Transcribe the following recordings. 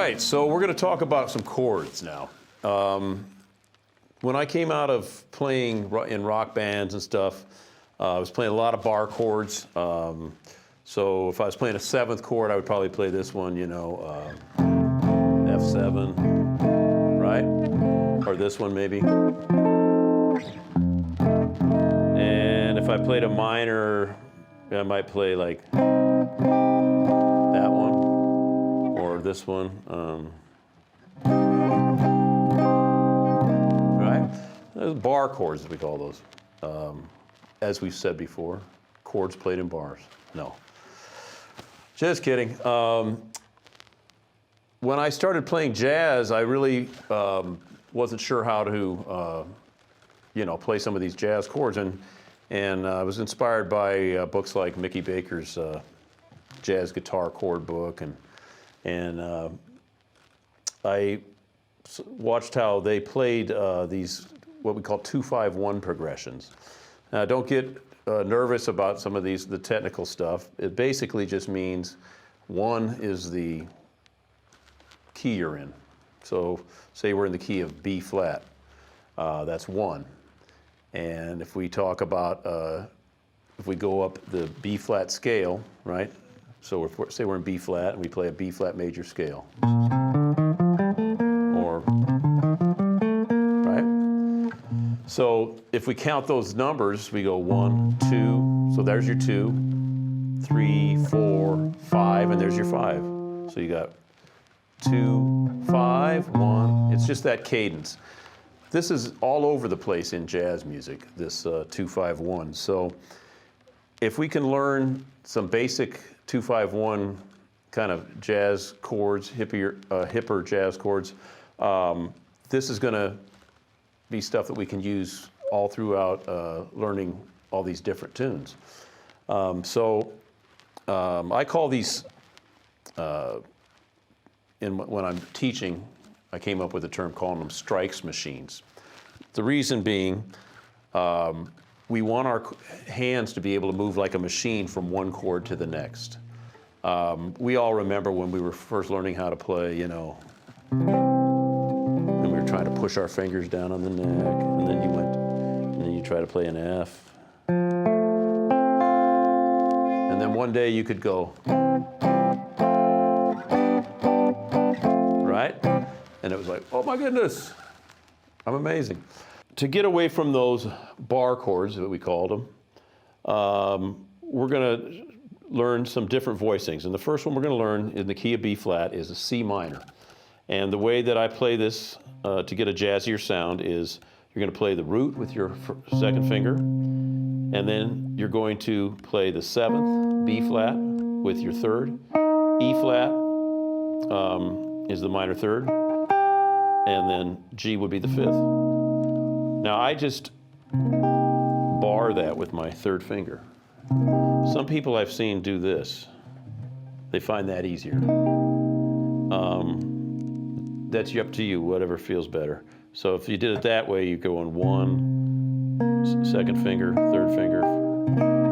right, so we're going to talk about some chords now. When I came out of playing in rock bands and stuff, I was playing a lot of bar chords. So if I was playing a 7th chord, I would probably play this one, you know, F7, right? Or this one maybe. And if I played a minor, I might play like that one or this one. Right? Those bar chords, as we call those. As we've said before, chords played in bars. No. Just kidding. When I started playing jazz, I really wasn't sure how to, you know, play some of these jazz chords, and I was inspired by books like Mickey Baker's jazz guitar chord book, and I watched how they played these what we call 2-5-1 progressions. Now, don't get nervous about some of these, the technical stuff. It basically just means 1 is the key you're in. So say we're in the key of B flat, that's 1. And if we talk about, if we go up the B flat scale, right? So if say we're in B flat and we play a B flat major scale. Or, right? So if we count those numbers, we go 1, 2, so there's your 2, 3, 4, 5, and there's your 5. So you got 2, 5, 1. It's just that cadence. This is all over the place in jazz music, this 2-5-1. So if we can learn some basic 2-5-1 kind of jazz chords, hipper jazz chords, this is going to be stuff that we can use all throughout learning all these different tunes. I call these, when I'm teaching, I came up with a term calling them strikes machines. The reason being, we want our hands to be able to move like a machine from one chord to the next. We all remember when we were first learning how to play, you know, and we were trying to push our fingers down on the neck, and then you try to play an F. And then one day you could go, right? And it was like, oh my goodness, I'm amazing. To get away from those bar chords, that we called them, we're gonna learn some different voicings. And the first one we're gonna learn in the key of B flat is a C minor. And the way that I play this to get a jazzier sound is you're gonna play the root with your second finger, and then you're going to play the 7th, B flat, with your 3rd. E flat is the minor 3rd, and then G would be the 5th. Now I just bar that with my 3rd finger. Some people I've seen do this. They find that easier. That's up to you, whatever feels better. So if you did it that way, you go on 1, 2nd finger, 3rd finger.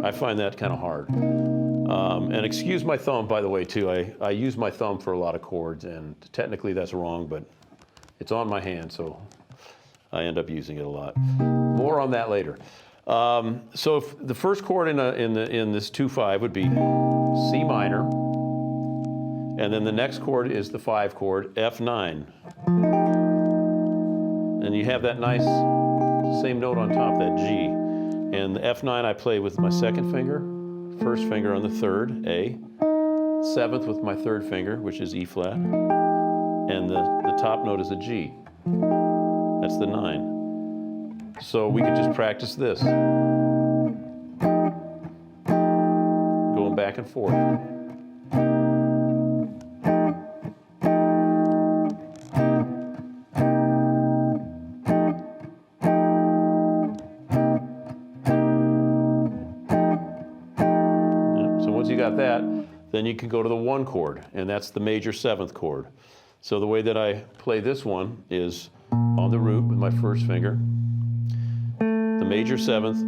I find that kind of hard. And excuse my thumb, by the way, too. I use my thumb for a lot of chords, and technically that's wrong, but it's on my hand, so I end up using it a lot. More on that later. So if the first chord in this 2-5 would be C minor, and then the next chord is the 5 chord, F9. And you have that nice same note on top, that G. And the F9 I play with my 2nd finger, 1st finger on the 3rd, A, 7th with my 3rd finger, which is E flat, and the top note is a G. That's the 9. So we could just practice this. Going back and forth. So once you got that, then you can go to the 1 chord, and that's the major 7th chord. So the way that I play this one is on the root with my 1st finger, the major 7th.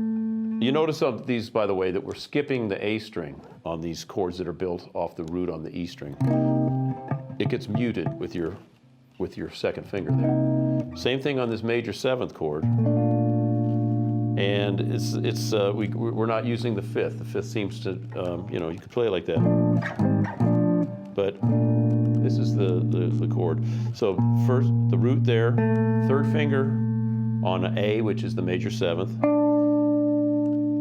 You notice on these, by the way, that we're skipping the A string on these chords that are built off the root on the E string. it gets muted with your second finger there. Same thing on this major 7th chord. And we're not using the 5th. The 5th seems to, you know, you could play it like that. But this is the chord. So first, the root there, 3rd finger on an A, which is the major 7th.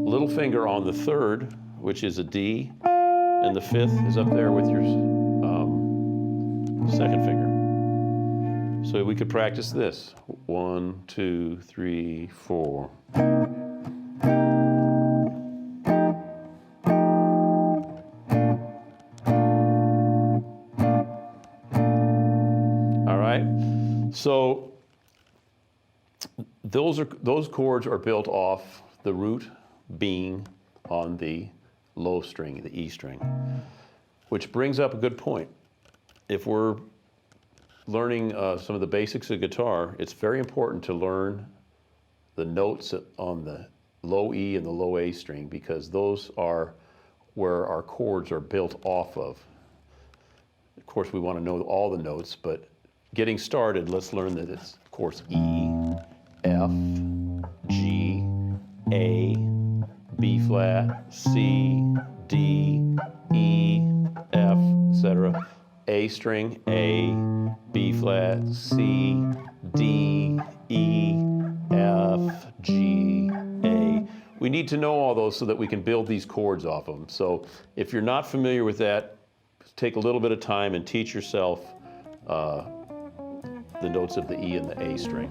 Little finger on the 3rd, which is a D. And the 5th is up there with your 2nd finger. So we could practice this. 1, 2, 3, 4. All right. So those chords are built off the root being on the low string, the E string, which brings up a good point. If we're learning some of the basics of guitar, it's very important to learn the notes on the low E and the low A string, because those are where our chords are built off of. Of course, we want to know all the notes, but getting started, let's learn that it's, of course, E, F, G, A, B flat, C, D, E, F, etc. A string, A, B flat, C, D, E, F, G, A. We need to know all those so that we can build these chords off them. So if you're not familiar with that, take a little bit of time and teach yourself the notes of the E and the A string.